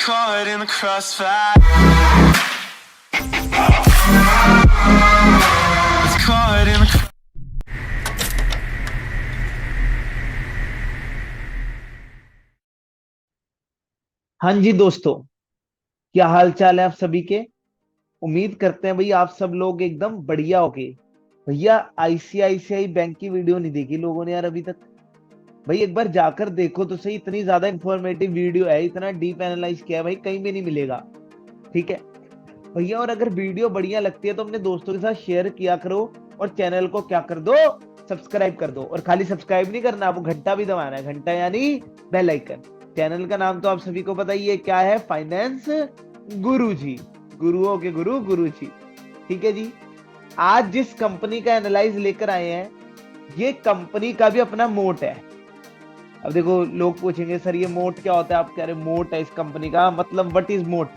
caught in the crossfire. Was caught in the हाँ जी दोस्तों, क्या हाल चाल है आप सभी के। उम्मीद करते हैं भाई आप सब लोग एकदम बढ़िया होगे। भैया आईसीआईसीआई बैंक की वीडियो नहीं देखी लोगों ने यार अभी तक। भाई एक बार जाकर देखो तो सही, इतनी ज्यादा इंफॉर्मेटिव वीडियो है, इतना डीप एनालाइज किया है भाई, कहीं भी नहीं मिलेगा। ठीक है भैया, और अगर वीडियो बढ़िया लगती है तो अपने दोस्तों के साथ शेयर किया करो और चैनल को क्या कर दो, सब्सक्राइब कर दो। और खाली सब्सक्राइब नहीं करना, आपको घंटा भी दबाना है, घंटा यानी बेल आइकन। चैनल का नाम तो आप सभी को पता ही है क्या है, फाइनेंस गुरुजी, गुरुओं के गुरु गुरुजी। ठीक है जी, आज जिस कंपनी का एनालाइज लेकर आए हैं, ये कंपनी का भी अपना मोट है। अब देखो लोग पूछेंगे सर ये मोट क्या होता है, आप कह रहे मोट है इस कंपनी का, मतलब व्हाट इज मोट।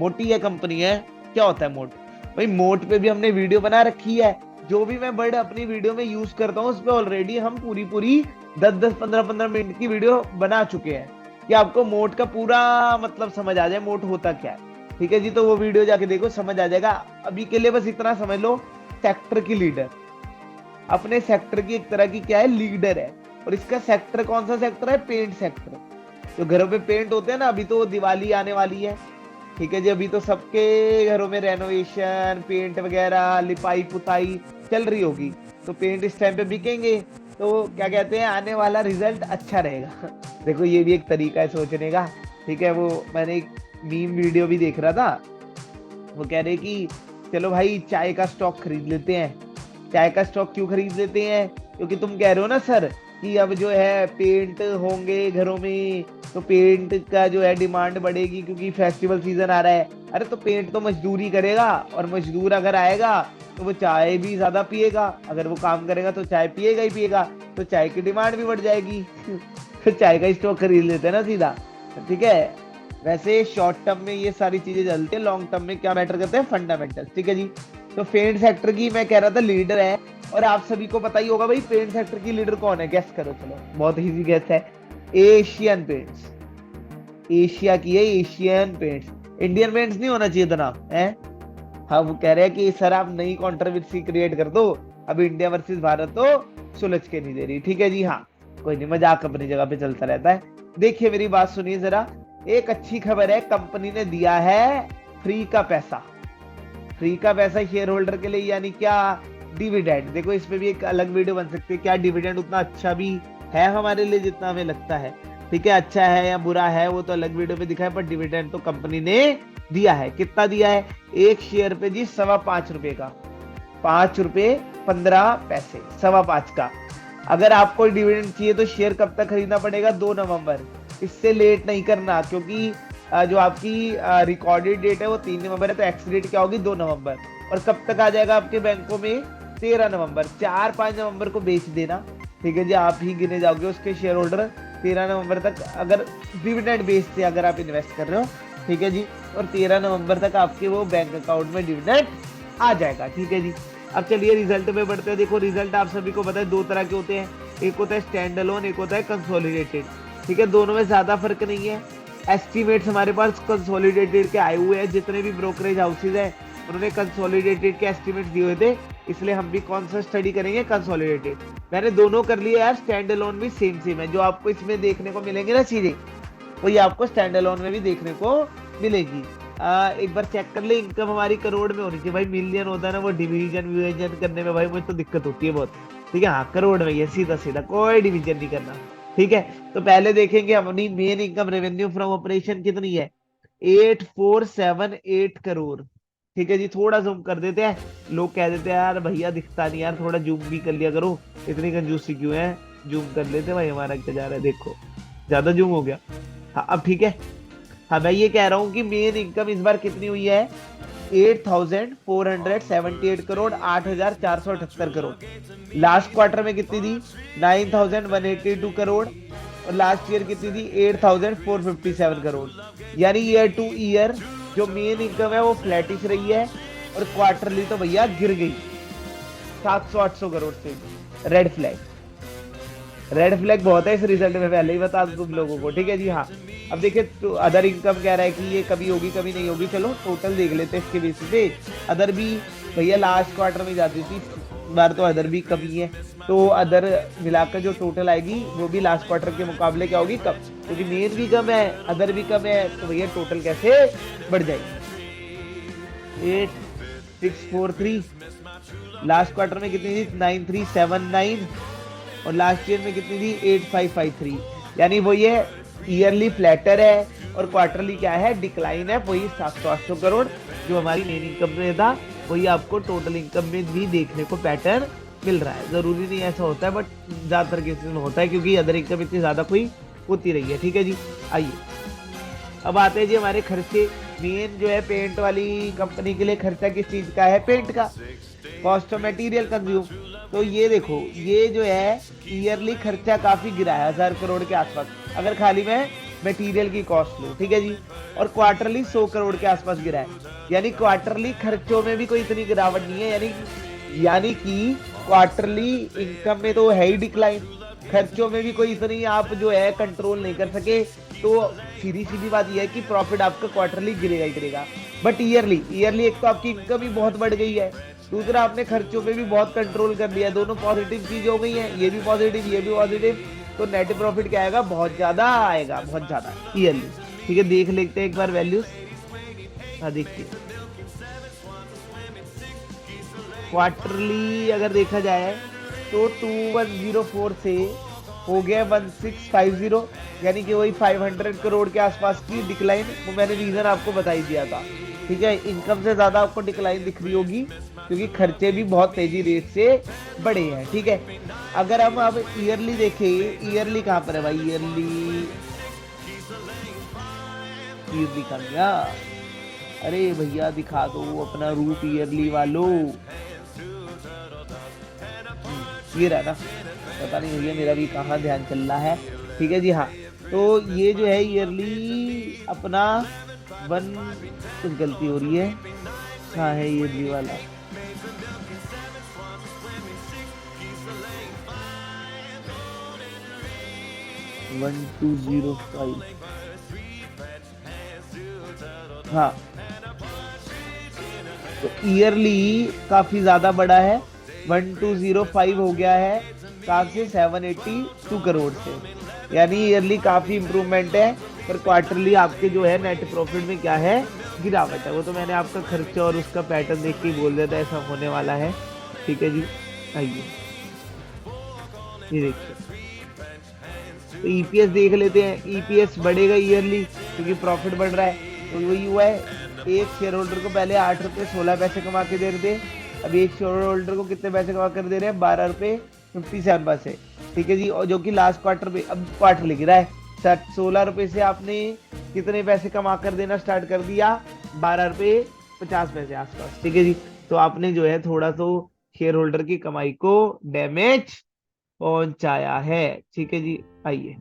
मोटी ये कंपनी है, क्या होता है मोट। भाई मोट पे भी हमने वीडियो बना रखी है। जो भी मैं वर्ड अपनी वीडियो में यूज करता हूँ उस पर ऑलरेडी हम पूरी पूरी 10-10 15-15 मिनट की वीडियो बना चुके हैं कि आपको मोट का पूरा मतलब समझ आ जाए, मोट होता क्या है। ठीक है जी, तो वो वीडियो जाके देखो, समझ आ जाएगा। अभी के लिए बस इतना समझ लो, सेक्टर की लीडर, अपने सेक्टर की एक तरह की क्या है, लीडर है। और इसका सेक्टर कौन सा सेक्टर है, पेंट सेक्टर। जो घरों पे पेंट होते हैं ना, अभी तो दिवाली आने वाली है। ठीक है जी, अभी तो सबके घरों में रेनोवेशन, पेंट वगैरह, लिपाई पुताई चल रही होगी, तो पेंट इस टाइम पे बिकेंगे। तो क्या कहते हैं, आने वाला रिजल्ट अच्छा रहेगा। देखो ये भी एक तरीका है सोचने का। ठीक है, वो मैंने एक मीम वीडियो भी देख रहा था, वो कह रहे कि चलो भाई चाय का स्टॉक खरीद लेते हैं। चाय का स्टॉक क्यों खरीद लेते हैं, क्योंकि तुम कह रहे हो ना सर कि अब जो है पेंट होंगे घरों में, तो पेंट का जो है डिमांड बढ़ेगी क्योंकि फेस्टिवल सीजन आ रहा है। अरे तो पेंट तो मजदूर ही करेगा, और मजदूर अगर आएगा तो वो चाय भी ज्यादा पिएगा, अगर वो काम करेगा तो चाय पिएगा ही पिएगा, तो चाय की डिमांड भी बढ़ जाएगी। तो चाय का स्टॉक खरीद लेते हैं ना सीधा। ठीक है, वैसे शॉर्ट टर्म में ये सारी चीजें चलती है, लॉन्ग टर्म में क्या मैटर करते हैं, फंडामेंटल। ठीक है जी, तो पेंट सेक्टर की मैं कह रहा था लीडर है। और आप सभी को पता ही होगा भाई पेंट सेक्टर की लीडर कौन है, गेस करो। चलो बहुत इजी गेस है, एशियन पेंट्स। एशिया की है एशियन पेंट्स, इंडियन पेंट्स नहीं होना चाहिए था ना है। हाँ, वो कह रहे हैं कि सर आप नई कंट्रोवर्सी क्रिएट कर दो, अब इंडिया वर्सेस भारत तो सुलझ के नहीं दे रही। ठीक है जी, हाँ कोई नहीं, मजाक अपनी जगह पे चलता रहता है। देखिए मेरी बात सुनिए जरा, एक अच्छी खबर है, कंपनी ने दिया है फ्री का पैसा। फ्री का पैसा शेयर होल्डर के लिए, यानी क्या, डिविडेंड। देखो इस पे भी एक अलग वीडियो बन सकती है, क्या डिविडेंड उतना अच्छा भी है हमारे लिए जितना हमें लगता है। ठीक है, अच्छा है या बुरा है वो तो अलग वीडियो पे दिखा है, पर डिविडेंड तो कंपनी ने दिया है। कितना दिया है, एक शेयर पे जी 5.25 रुपए का, 5 रुपए 15 पैसे, 5.25 का। अगर आपको डिविडेंड चाहिए तो शेयर कब तक खरीदना पड़ेगा, 2 नवंबर। इससे लेट नहीं करना, क्योंकि जो आपकी रिकॉर्डेड डेट है वो 3 नवंबर है, तो एक्स डेट क्या होगी, 2 नवंबर। और कब तक आ जाएगा आपके बैंकों में, 13 नवंबर। 4-5 नवंबर को बेच देना। ठीक है जी, आप ही गिने जाओगे उसके शेयर होल्डर। 13 नवंबर तक अगर डिविडेंड बेचते, अगर आप इन्वेस्ट कर रहे हो, ठीक है जी, और 13 नवंबर तक आपके वो बैंक अकाउंट में डिविडेंड आ जाएगा। ठीक है जी, अब चलिए रिजल्ट में बढ़ते हैं। देखो रिजल्ट आप सभी को पता है दो तरह के होते हैं, एक होता है स्टैंड अलोन, एक होता है कंसोलिडेटेड। ठीक है, दोनों में ज्यादा फर्क नहीं है। एस्टिमेट्स हमारे पास कंसोलिडेटेड के आए हुए हैं, जितने भी ब्रोकरेज हाउसेज हैं उन्होंने कंसोलिडेटेड के एस्टिमेट्स दिए हुए थे, इसलिए हम भी कौन सा स्टडी करेंगे, कंसोलिडेटेड। मैंने दोनों कर लिए यार, स्टैंड अलोन भी सेम सेम है। जो आपको इसमें देखने को मिलेंगे ना चीजें, वो ये आपको स्टैंड अलोन में भी देखने को मिलेगी। एक बार चेक कर ले, इनकम हमारी करोड़ में होनी चाहिए भाई। मिलियन होता है ना, वो डिवीजन विभाजन करने में भाई मुझे तो दिक्कत होती है बहुत। ठीक है, हाँ करोड़ में ये सीधा सीधा, कोई डिवीजन नहीं करना। ठीक है, तो पहले देखेंगे अपनी main income, revenue from operation कितनी है, 8478 करोड़। ठीक है जी, थोड़ा जूम कर देते हैं। लोग कह देते हैं यार भैया दिखता नहीं यार, थोड़ा जूम भी कर लिया करो, इतनी कंजूसी क्यों है। जूम कर लेते भाई, हमारा क्या जा रहा है, देखो ज्यादा जूम हो गया। हाँ अब ठीक है। हाँ मैं ये कह रहा हूँ कि मेन इनकम इस बार कितनी हुई है, 8478 करोड़, 8478 करोड़। लास्ट क्वार्टर में कितनी थी, 9182 करोड़। और लास्ट ईयर कितनी थी, 8457 करोड़। यानी ईयर टू ईयर जो मेन इनकम है वो फ्लैटिश रही है, और क्वार्टरली तो भैया गिर गई 700-800 करोड़ से। रेड फ्लैग, रेड फ्लैग बहुत है इस रिजल्ट में, पहले ही बता दूं तुम लोगों को, ठीक है जी। हाँ, अब देखिए तो अदर इनकम कह रहा है कि ये कभी होगी कभी नहीं होगी, चलो टोटल देख लेते हैं इसके बेसिस पे। अदर भी भैया लास्ट क्वार्टर में जाती थी, इस बार तो अदर भी कमी है, तो अदर मिलाकर जो टोटल आएगी वो भी लास्ट क्वार्टर के मुकाबले क्या होगी, कम, क्योंकि मेन भी कम है अदर भी कम है, तो भैया टोटल कैसे बढ़ जाएगी। 8643, लास्ट क्वार्टर में कितनी थी 9379, और लास्ट ईयर में कितनी थी 8553, यानी वो ये ईयरली फ्लैटर है और क्वार्टरली क्या है, डिक्लाइन है, वही 700-800 करोड़ जो हमारी मेन इनकम में था वही आपको टोटल इनकम में भी देखने को पैटर्न मिल रहा है। जरूरी नहीं ऐसा होता है, बट ज्यादातर केसेस में होता है क्योंकि अदर इनकम इतनी ज्यादा कोई होती रही है, ठीक है जी। आइए अब आते हैं जी हमारे खर्चे। मेन जो है पेंट वाली कंपनी के लिए खर्चा किस चीज का है, पेंट का, कॉस्ट ऑफ मटेरियल कंज्यूम। तो ये देखो ये जो है ईयरली खर्चा काफी गिरा है 1000 करोड़ के आसपास, अगर खाली मैं मटेरियल की कॉस्ट लूं, ठीक है जी। और क्वार्टरली 100 करोड़ के आसपास गिरा है, यानी क्वार्टरली खर्चों में भी कोई इतनी गिरावट नहीं है, यानी कि क्वार्टरली इनकम में तो है ही डिक्लाइन, खर्चों में भी कोई इतनी आप जो है कंट्रोल नहीं कर सके, तो सीधी सीधी बात यह है कि प्रॉफिट आपका क्वार्टरली गिरेगा ही गिरेगा। बट ईयरली एक तो आपकी इनकम भी बहुत बढ़ गई है, दूसरा आपने खर्चों पे भी बहुत कंट्रोल कर लिया है, दोनों पॉजिटिव चीज हो गई है, ये भी पॉजिटिव ये भी पॉजिटिव, तो नेट प्रॉफिट क्या आएगा, बहुत ज्यादा आएगा, बहुत ज्यादा ईयरली। ठीक है, देख लेते हैं एक बार वैल्यूज। हाँ देखिए क्वार्टरली अगर देखा जाए तो 2104 से हो गया 1650, यानी कि वही 500 करोड़ के आसपास की डिक्लाइन, वो मैंने रीजन आपको बता ही दिया था। ठीक है, इनकम से ज्यादा आपको डिक्लाइन दिख रही होगी क्योंकि खर्चे भी बहुत तेजी रेट से बढ़े हैं। ठीक है, अगर हम अब ईयरली देखें, ईयरली कहाँ पर है भाई, ईयरली ईयरली कहाँ गया, अरे भैया दिखा दो अपना रूट ईयरली वालों, ये रहा ना, पता नहीं भैया मेरा भी कहाँ ध्यान चल रहा है। ठीक है जी, हाँ तो ये जो है ईयरली अपना वन, कुछ गलती हो रही है, हाँ है ईयरली वाला, वन टू जीरो फाइव, हाँ तो ईयरली काफी ज्यादा बड़ा है, 1205 हो गया है कहाँ से, 782 करोड़ से, यानी ईयरली काफी इंप्रूवमेंट है। पर क्वार्टरली आपके जो है नेट प्रॉफिट में क्या है, गिरावट है। वो तो मैंने आपका खर्चा और उसका पैटर्न देख के ही बोल दिया था ऐसा होने वाला है। ठीक है जी, आइए ये देखिए, तो ईपीएस देख लेते हैं, ईपीएस बढ़ेगा ईयरली क्योंकि प्रॉफिट बढ़ रहा है, तो वही हुआ है, एक शेयर होल्डर को पहले 8 रुपये 16 पैसे कमा के दे रहे थे, अब एक शेयर होल्डर को कितने पैसे कमा कर दे रहे हैं, 12 रुपये 57 पैसे। ठीक है जी, और जो कि लास्ट क्वार्टर पे, अब क्वार्टर लिख रहा है, 16 रुपए से आपने कितने पैसे कमा कर देना स्टार्ट कर दिया, 12 रुपये 50 पैसे आसपास। ठीक है जी, तो आपने जो है थोड़ा तो शेयर होल्डर की कमाई को डैमेज पहुंचाया है। ठीक है जी, आइए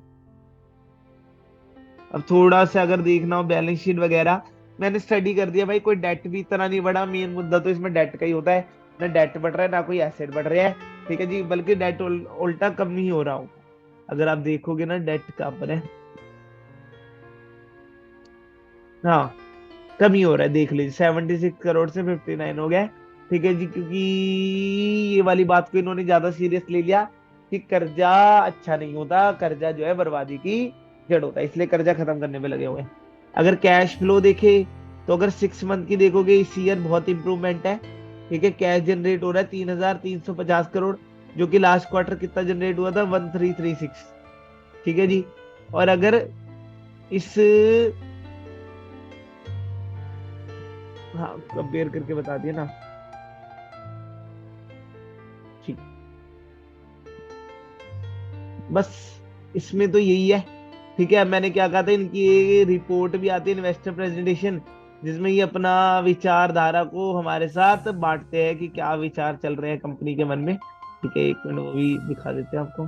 अब थोड़ा सा अगर देखना हो बैलेंस शीट वगैरह, मैंने स्टडी कर दिया भाई, कोई डेट भी इतना नहीं बढ़ा, मेन मुद्दा तो इसमें डेट का ही होता है, ना डेट बढ़ रहा है ना कोई एसेट बढ़ रहा है। ठीक है जी, बल्कि डेट उल्टा कम ही हो रहा हो, अगर आप देखोगे ना डेट कहाँ पर है, हाँ कम ही हो रहा है, देख लीजिए 76 करोड़ से 59 हो गया है। ठीक है जी, क्योंकि ये वाली बात को इन्होंने ज्यादा सीरियस ले लिया कि कर्जा अच्छा नहीं होता, कर्जा जो है बर्बादी की जड़ होता है, इसलिए कर्जा खत्म करने पे लगे हुए हैं। अगर कैश फ्लो देखे तो अगर 6 मंथ की देखोगे इस ईयर बहुत इंप्रूवमेंट है। ठीक है, कैश जनरेट हो रहा है 3350 करोड़, जो कि लास्ट क्वार्टर कितना जनरेट हुआ था, 1336। ठीक है जी, और अगर इस, हाँ कंपेयर करके बता दिया ना, ठीक, बस इसमें तो यही है। ठीक है, अब मैंने क्या कहा था, इनकी ये रिपोर्ट भी आती है, इन्वेस्टर प्रेजेंटेशन, जिसमें ये अपना विचारधारा को हमारे साथ बांटते हैं कि क्या विचार चल रहे हैं कंपनी के मन में। ठीक है, एक मिनट वो भी दिखा देते हैं आपको।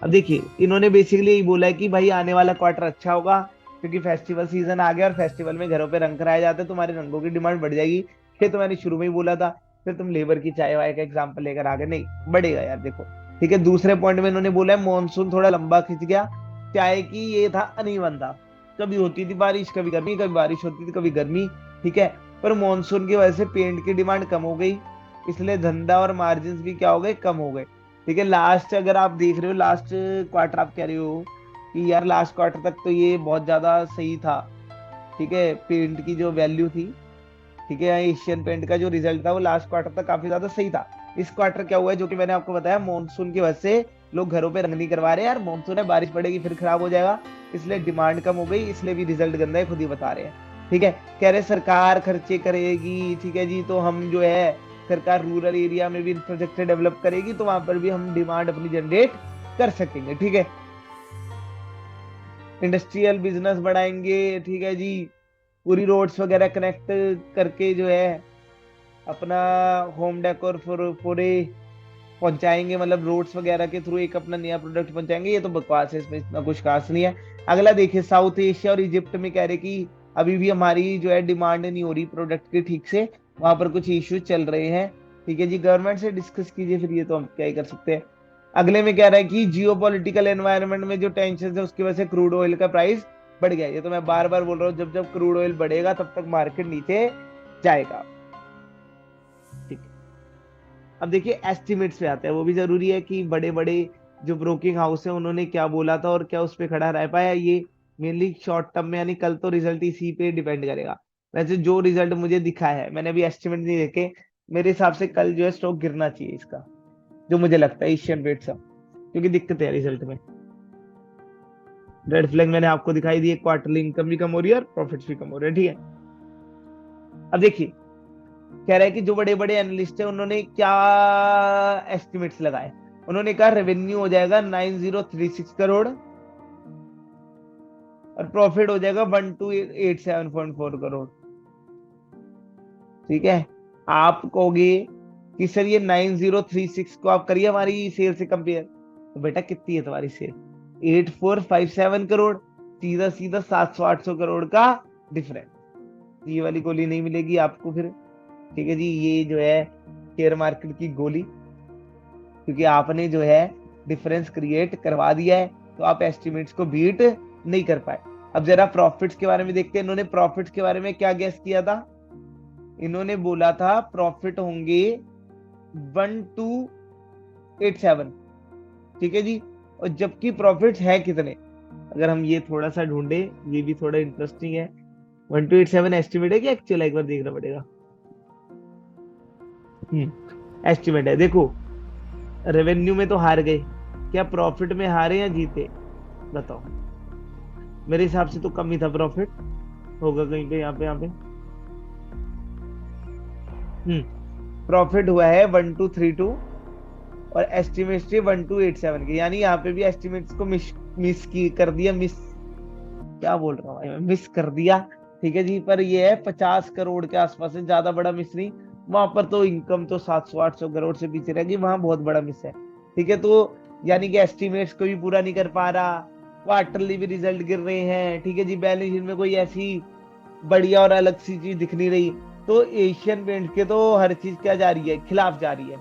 अब देखिए इन्होंने बेसिकली यही बोला है कि भाई आने वाला क्वार्टर अच्छा होगा क्योंकि फेस्टिवल सीजन आ गया और फेस्टिवल में घरों पे रंग कराए जाते हैं, तुम्हारे रंगों की डिमांड बढ़ जाएगी। ये तो मैंने शुरू में ही बोला था फिर तुम लेबर की चाय वाय का एग्जाम्पल लेकर आ गए, नहीं बढ़ेगा यार देखो। ठीक है, दूसरे पॉइंट में इन्होंने बोला है मॉनसून थोड़ा लंबा खिंच गया, चाय की ये था अनइवन था, कभी होती थी बारिश कभी गर्मी, कभी बारिश होती थी कभी गर्मी। ठीक है, पर मॉनसून की वजह से पेंट की डिमांड कम हो गई, इसलिए धंधा और मार्जिन भी क्या हो गए, कम हो गए। ठीक है, लास्ट अगर आप देख रहे हो लास्ट क्वार्टर, आप कह रहे हो कि यार लास्ट क्वार्टर तक तो ये बहुत ज्यादा सही था। ठीक है, पेंट की जो वैल्यू थी, ठीक है, एशियन पेंट का जो रिजल्ट था वो लास्ट क्वार्टर तक काफी ज्यादा सही था। इस क्वार्टर क्या हुआ है, जो कि मैंने आपको बताया, मानसून की वजह से लोग घरों पे रंग नहीं करवा रहे यार, मानसून है बारिश पड़ेगी फिर खराब हो जाएगा, इसलिए डिमांड कम हो गई, इसलिए भी रिजल्ट गंदा है, खुद ही बता रहे हैं। ठीक है, कह रहे सरकार खर्चे करेगी, ठीक है जी, तो हम जो है सरकार रूरल एरिया में भी इंफ्रास्ट्रक्चर डेवलप करेगी, तो वहां पर भी हम डिमांड अपनी जनरेट कर सकेंगे। ठीक है, इंडस्ट्रियल बिजनेस बढ़ाएंगे, ठीक है जी, पूरी रोड्स वगैरह कनेक्ट करके जो है अपना होम डेकोर पूरे पहुंचाएंगे, मतलब रोड्स वगैरह के थ्रू एक अपना नया प्रोडक्ट पहुंचाएंगे। ये तो बकवास है, इसमें इतना कुछ खास नहीं है। अगला देखिए, साउथ एशिया और इजिप्ट में कह रहे कि अभी भी हमारी जो है डिमांड नहीं हो रही प्रोडक्ट की ठीक से, वहां पर कुछ इश्यूज चल रहे हैं। ठीक है जी, गवर्नमेंट से डिस्कस कीजिए, फिर ये तो हम क्या ही कर सकते हैं। अगले में कह रहा है कि जियो पॉलिटिकल एनवायरनमेंट में जो टेंशन है उसकी वजह से क्रूड ऑयल का प्राइस बढ़ गया। ये तो मैं बार बार बोल रहा हूँ, जब जब क्रूड ऑयल बढ़ेगा तब तक मार्केट नीचे जाएगा। ठीक है, अब देखिए एस्टिमेट्स पे आते हैं, वो भी जरूरी है कि बड़े बड़े जो ब्रोकिंग हाउस है उन्होंने क्या बोला था और क्या उस पे खड़ा रह पाया। ये मेनली शॉर्ट टर्म में, यानी कल तो रिजल्ट इसी पे डिपेंड करेगा। वैसे जो रिजल्ट मुझे दिखा है, मैंने अभी एस्टिमेट नहीं देखे, मेरे हिसाब से कल जो है स्टॉक गिरना चाहिए इसका, जो मुझे लगता है एशियन पेंट्स का, क्योंकि दिक्कत है रिजल्ट में। रेड फ्लैग मैंने आपको दिखाई दी, क्वार्टरली इनकम भी कम हो रही है और प्रॉफिट्स भी कम हो रहे हैं। ठीक है, अब देखिए कह रहा है कि जो बड़े बड़े एनालिस्ट है उन्होंने क्या एस्टिमेट्स लगाए। उन्होंने कहा रेवेन्यू हो जाएगा 9036 करोड़ और प्रॉफिट हो जाएगा 1287.4 करोड़। ठीक है, आप कहोगे कि सर ये 9036 को आप करिए हमारी सेल से कंपेयर, तो बेटा कितनी है तुम्हारी सेल, 8457 करोड़, सीधा सीधा 700-800 करोड़ का डिफरेंस। ये वाली गोली नहीं मिलेगी आपको फिर। ठीक है जी, ये जो है शेयर मार्केट की गोली, क्योंकि आपने जो है डिफरेंस क्रिएट करवा दिया है, तो आप एस्टिमेट्स को बीट नहीं कर पाए। अब जरा प्रॉफिट्स के बारे में देखते हैं, इन्होंने प्रॉफिट्स के बारे में क्या गेस किया था। इन्होंने बोला था प्रॉफिट होंगे 1287। ठीक है जी, और जबकि प्रॉफिट्स है कितने, अगर हम ये थोड़ा सा ढूंढे, ये भी थोड़ा इंटरेस्टिंग है। 1287 एस्टिमेट है कि एक्चुअल, एक बार देखना पड़ेगा। एस्टिमेट है, देखो रेवेन्यू में तो हार गए, क्या प्रॉफिट में हारे या जीते, बताओ। मेरे हिसाब से तो कम ही था प्रॉफिट, होगा कहीं पे, यहाँ पे प्रॉफिट हुआ है 1232 और एस्टिमेट थे 1287 के, यानी यहाँ पे भी एस्टिमेट्स को मिस की कर दिया, क्या बोल रहा हूँ मिस कर दिया। ठीक है जी, पर ये है 50 करोड़ के आसपास है, ज्यादा बड़ा मिस नहीं। वहां पर तो इनकम तो 700-800 करोड़ से पीछे रहेगी, वहां बहुत बड़ा मिस है। ठीक है, तो यानी कि एस्टिमेट्स को भी पूरा नहीं कर पा रहा, क्वार्टरली भी रिजल्ट गिर रहे हैं। ठीक है जी, बैलेंस शीट में कोई ऐसी बढ़िया और अलग सी चीज दिख नहीं रही, तो एशियन पेंट्स के तो हर चीज क्या जा रही है, खिलाफ जा रही है।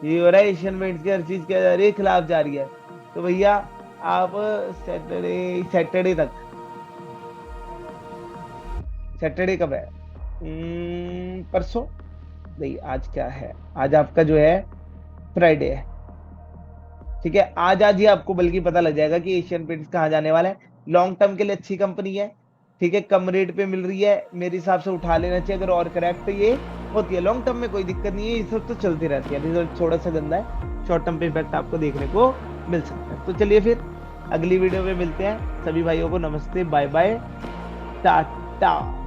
ये हो रहा है, एशियन पेंट्स की हर चीज क्या जा रही है, खिलाफ जा रही है। तो भैया आप सैटरडे कब है, परसों नहीं, आज क्या है, आज आपका जो है फ्राइडे है। ठीक है, आज ही आपको बल्कि पता लग जाएगा कि एशियन पेंट्स कहाँ जाने वाला है। लॉन्ग टर्म के लिए अच्छी कंपनी है, ठीक है, कम रेट पे मिल रही है, मेरे हिसाब से उठा लेना चाहिए, अगर और करेक्ट ये होती है। लॉन्ग टर्म में कोई दिक्कत नहीं है, ये सब तो चलती रहती है, रिजल्ट थोड़ा सा गंदा है, शॉर्ट टर्म पे इफेक्ट आपको देखने को मिल सकता है। तो चलिए फिर अगली वीडियो में मिलते हैं, सभी भाइयों को नमस्ते, बाय बाय, टाटा।